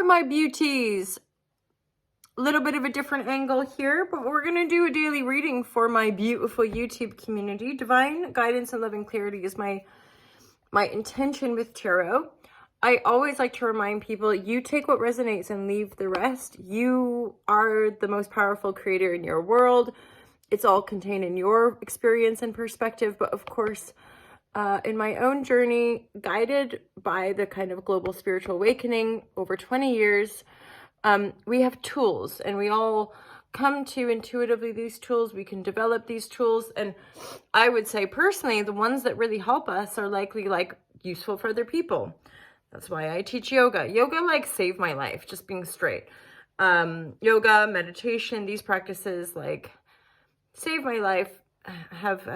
my beauties. A little bit of a different angle here, but we're going to do a daily reading for my beautiful YouTube community. Divine guidance and love and clarity is my intention with tarot. I always like to remind people, you take what resonates and leave the rest. You are the most powerful creator in your world. It's all contained in your experience and perspective, but of course, in my own journey, guided by the kind of global spiritual awakening over 20 years, we have tools, and we all come to intuitively these tools. We can develop these tools, and I would say personally, the ones that really help us are likely like useful for other people. That's why I teach yoga. Yoga like saved my life, just being straight. Yoga, meditation, these practices like saved my life. Have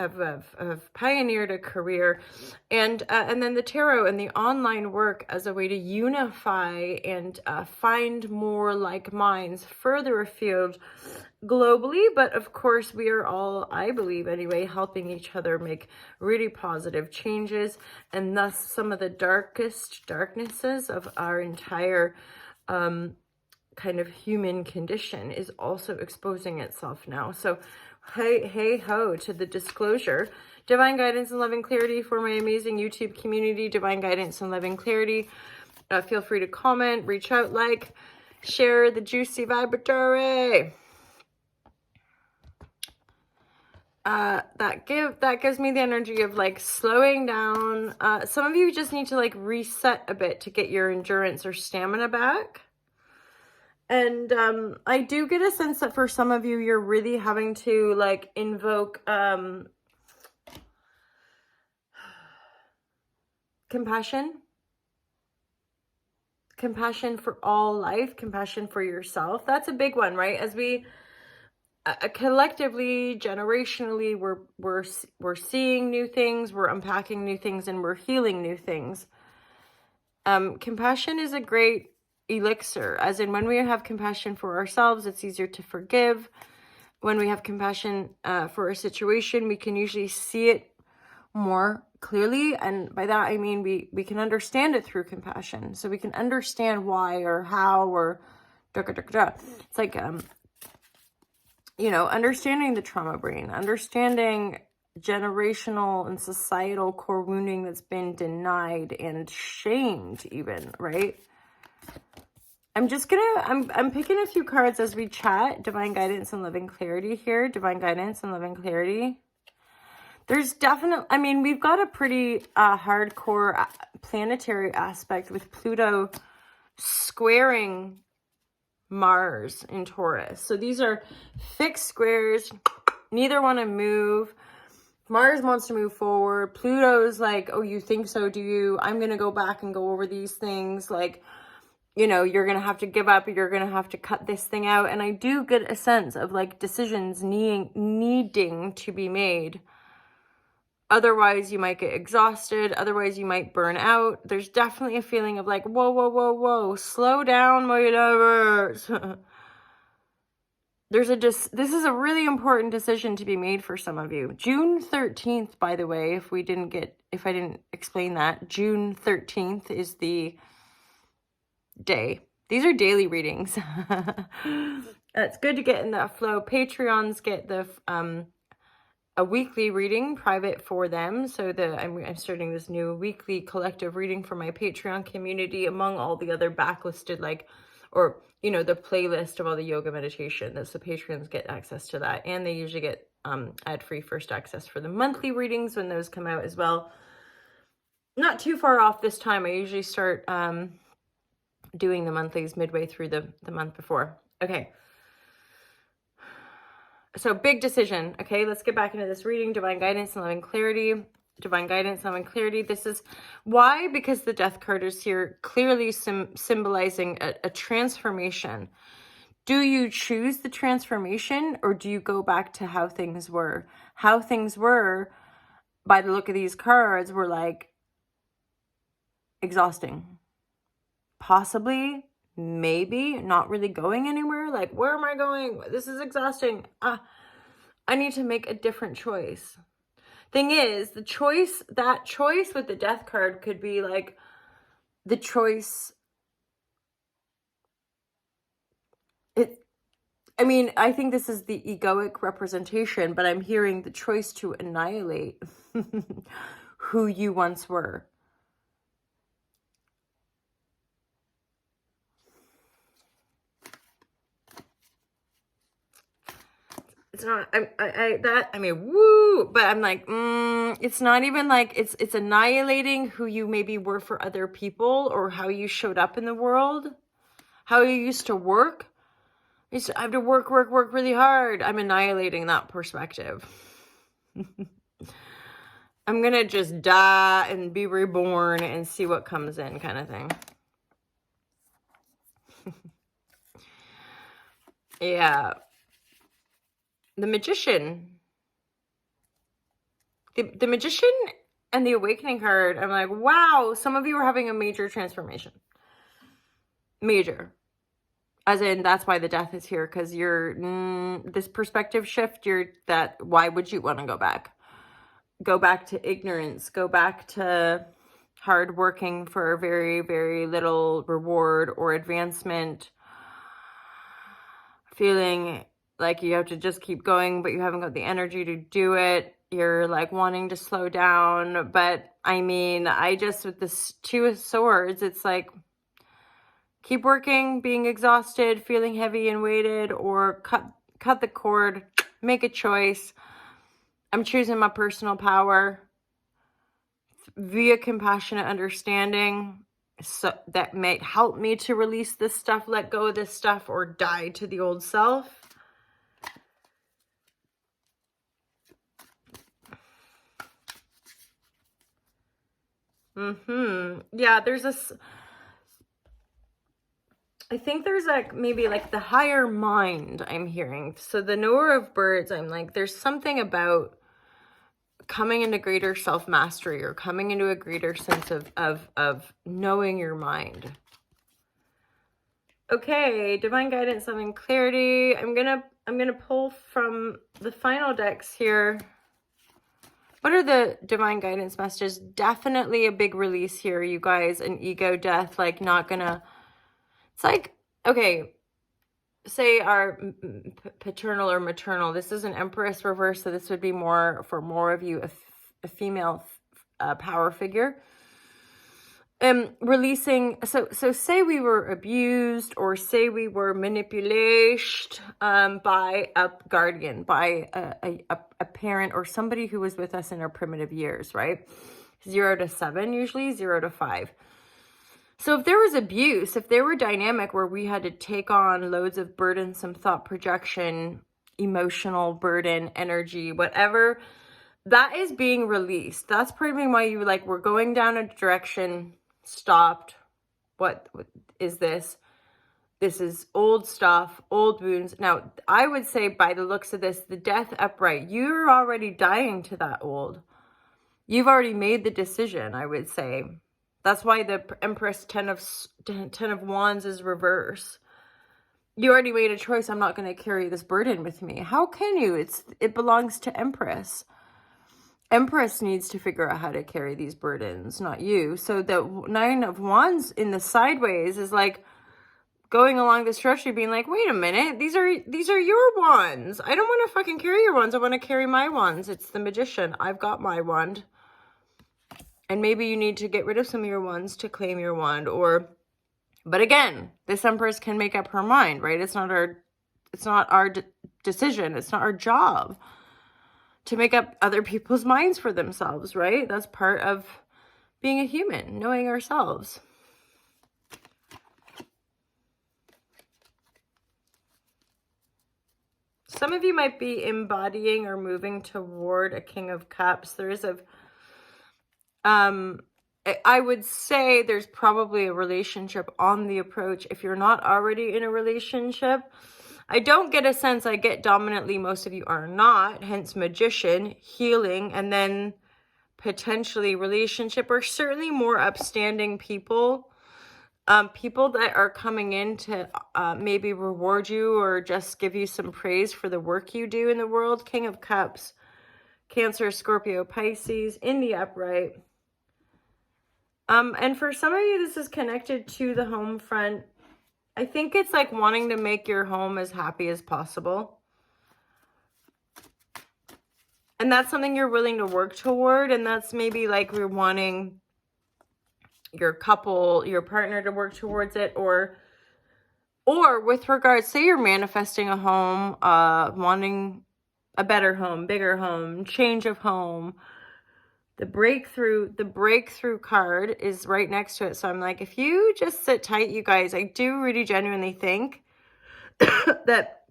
pioneered a career, and then the tarot and the online work as a way to unify and find more like minds further afield globally. But of course, we are all, I believe anyway, helping each other make really positive changes, and thus some of the darknesses of our entire kind of human condition is also exposing itself now. So hey ho to the disclosure. Divine guidance and love and clarity for my amazing YouTube community. Divine guidance and love and clarity. Feel free to comment, reach out, like, share the juicy vibratory. That gives me the energy of like slowing down. Some of you just need to like reset a bit to get your endurance or stamina back. And I do get a sense that for some of you, you're really having to like invoke compassion for all life, compassion for yourself. That's a big one, right? As we collectively, generationally, we're seeing new things, we're unpacking new things, and we're healing new things. Compassion is a great elixir, as in when we have compassion for ourselves, it's easier to forgive. When we have compassion for a situation, we can usually see it more clearly, and by that I mean we can understand it through compassion, so we can understand why or how or it's like you know, understanding the trauma brain, understanding generational and societal core wounding that's been denied and shamed even, right? I'm picking a few cards as we chat. Divine guidance and love and clarity here. Divine guidance and love and clarity. There's definitely, I mean, we've got a pretty hardcore planetary aspect with Pluto squaring Mars in Taurus. So these are fixed squares. Neither want to move. Mars wants to move forward. Pluto's like, oh, you think so, do you? I'm going to go back and go over these things. Like, you know, you're going to have to give up. You're going to have to cut this thing out. And I do get a sense of like decisions needing to be made. Otherwise, you might get exhausted. Otherwise, you might burn out. There's definitely a feeling of like, whoa. Slow down, my lovers. This is a really important decision to be made for some of you. June 13th, by the way, if I didn't explain that, June 13th is the day. These are daily readings. It's good to get in that flow. Patreons get the a weekly reading private for them. So I'm starting this new weekly collective reading for my Patreon community among all the other backlisted, like, or, you know, the playlist of all the yoga meditation. That's the Patreons get access to that. And they usually get ad-free first access for the monthly readings when those come out as well. Not too far off this time. I usually start doing the monthlies midway through the month before. Okay. So big decision. Okay, let's get back into this reading. Divine guidance and love and clarity. Divine guidance, love and clarity. This is why, because the death card is here, clearly symbolizing a transformation. Do you choose the transformation, or do you go back to how things were? How things were, by the look of these cards, were like exhausting. Possibly, maybe, not really going anywhere. Like, where am I going? This is exhausting. I need to make a different choice. Thing is, that choice with the death card could be like the choice I mean, I think this is the egoic representation, but I'm hearing the choice to annihilate who you once were. It's not, I mean, woo, but I'm like, it's not even like, it's annihilating who you maybe were for other people or how you showed up in the world, how you used to work. I have to work really hard. I'm annihilating that perspective. I'm going to just die and be reborn and see what comes in, kind of thing. Yeah. The Magician. The Magician and the Awakening card, I'm like, wow, some of you are having a major transformation. Major. As in, that's why the Death is here, because you're, this perspective shift, why would you want to go back? Go back to ignorance. Go back to hard working for very, very little reward or advancement. Feeling like you have to just keep going, but you haven't got the energy to do it. You're like wanting to slow down. But I mean, with this Two of Swords, it's like, keep working, being exhausted, feeling heavy and weighted, or cut the cord, make a choice. I'm choosing my personal power via compassionate understanding. So that might help me to release this stuff, let go of this stuff, or die to the old self. Yeah, there's this, I think there's like maybe like the higher mind I'm hearing. So the knower of birds, I'm like, there's something about coming into greater self-mastery or coming into a greater sense of knowing your mind. Okay, divine guidance, loving clarity. I'm gonna pull from the final decks here. What are the divine guidance messages? Definitely a big release here, you guys. An ego death, like not gonna, it's like, okay, say our paternal or maternal. This is an Empress reverse, so this would be more for more of you, a female power figure. Releasing, so say we were abused, or say we were manipulated by a guardian, by a parent, or somebody who was with us in our primitive years, right? 0 to 7, usually 0 to 5. So if there was abuse, if there were dynamic where we had to take on loads of burdensome thought projection, emotional burden, energy, whatever, that is being released. That's probably why you like, we're going down a direction, stopped. What is this? This is old stuff, old wounds. Now, I would say by the looks of this, the Death upright, you're already dying to that old. You've already made the decision, I would say. That's why the Empress 10 of Wands is reverse. You already made a choice. I'm not going to carry this burden with me. How can you? It belongs to Empress. Empress needs to figure out how to carry these burdens, not you. So the 9 of Wands in the sideways is like going along this trajectory, being like, wait a minute, these are your wands. I don't want to fucking carry your wands. I want to carry my wands. It's the Magician. I've got my wand. And maybe you need to get rid of some of your wands to claim your wand. But again, this Empress can make up her mind, right? It's not our decision. It's not our job to make up other people's minds for themselves, right? That's part of being a human, knowing ourselves. Some of you might be embodying or moving toward a King of Cups. There is I would say there's probably a relationship on the approach if you're not already in a relationship. I don't get a sense, I get dominantly most of you are not, hence Magician, healing, and then potentially relationship, or certainly more upstanding people. People that are coming in to maybe reward you or just give you some praise for the work you do in the world. King of Cups, Cancer, Scorpio, Pisces, in the upright. And for some of you, this is connected to the home front. I think it's like wanting to make your home as happy as possible. And that's something you're willing to work toward. And that's maybe like you're wanting your couple, your partner to work towards it, or with regards, say you're manifesting a home, wanting a better home, bigger home, change of home. The breakthrough card is right next to it. So I'm like, if you just sit tight, you guys, I do really genuinely think that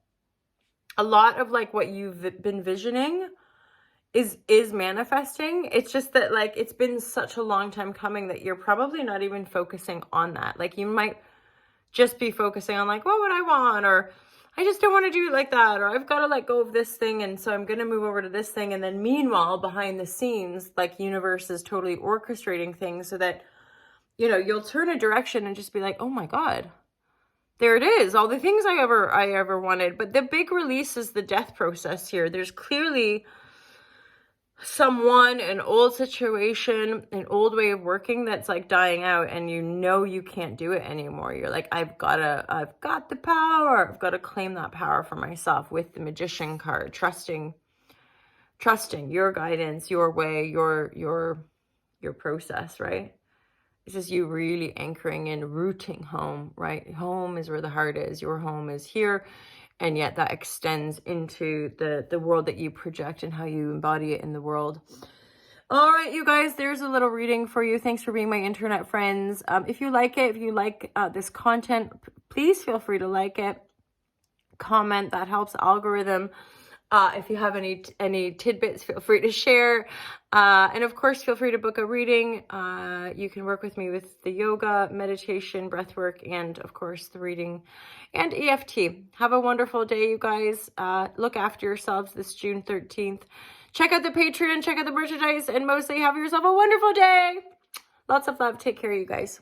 a lot of like what you've been visioning is manifesting. It's just that like it's been such a long time coming that you're probably not even focusing on that. Like you might just be focusing on like, what would I want? Or I just don't want to do it like that. Or I've got to let go of this thing. And so I'm going to move over to this thing. And then meanwhile, behind the scenes, like universe is totally orchestrating things so that, you know, you'll turn a direction and just be like, oh my God, there it is. All the things I ever wanted. But the big release is the death process here. There's clearly someone, an old situation, an old way of working that's like dying out, and you know you can't do it anymore. You're like, I've got the power. I've got to claim that power for myself with the Magician card, trusting your guidance, your way, your process, right? It's just you really anchoring in, rooting home, right? Home is where the heart is. Your home is here. And yet that extends into the world that you project and how you embody it in the world. All right, you guys, there's a little reading for you. Thanks for being my internet friends. If you like it, if you like this content, please feel free to like it. Comment, that helps the algorithm. If you have any tidbits, feel free to share. And of course, feel free to book a reading. You can work with me with the yoga, meditation, breathwork, and of course the reading and EFT. Have a wonderful day, you guys. Look after yourselves this June 13th. Check out the Patreon, check out the merchandise, and mostly have yourself a wonderful day. Lots of love. Take care, you guys.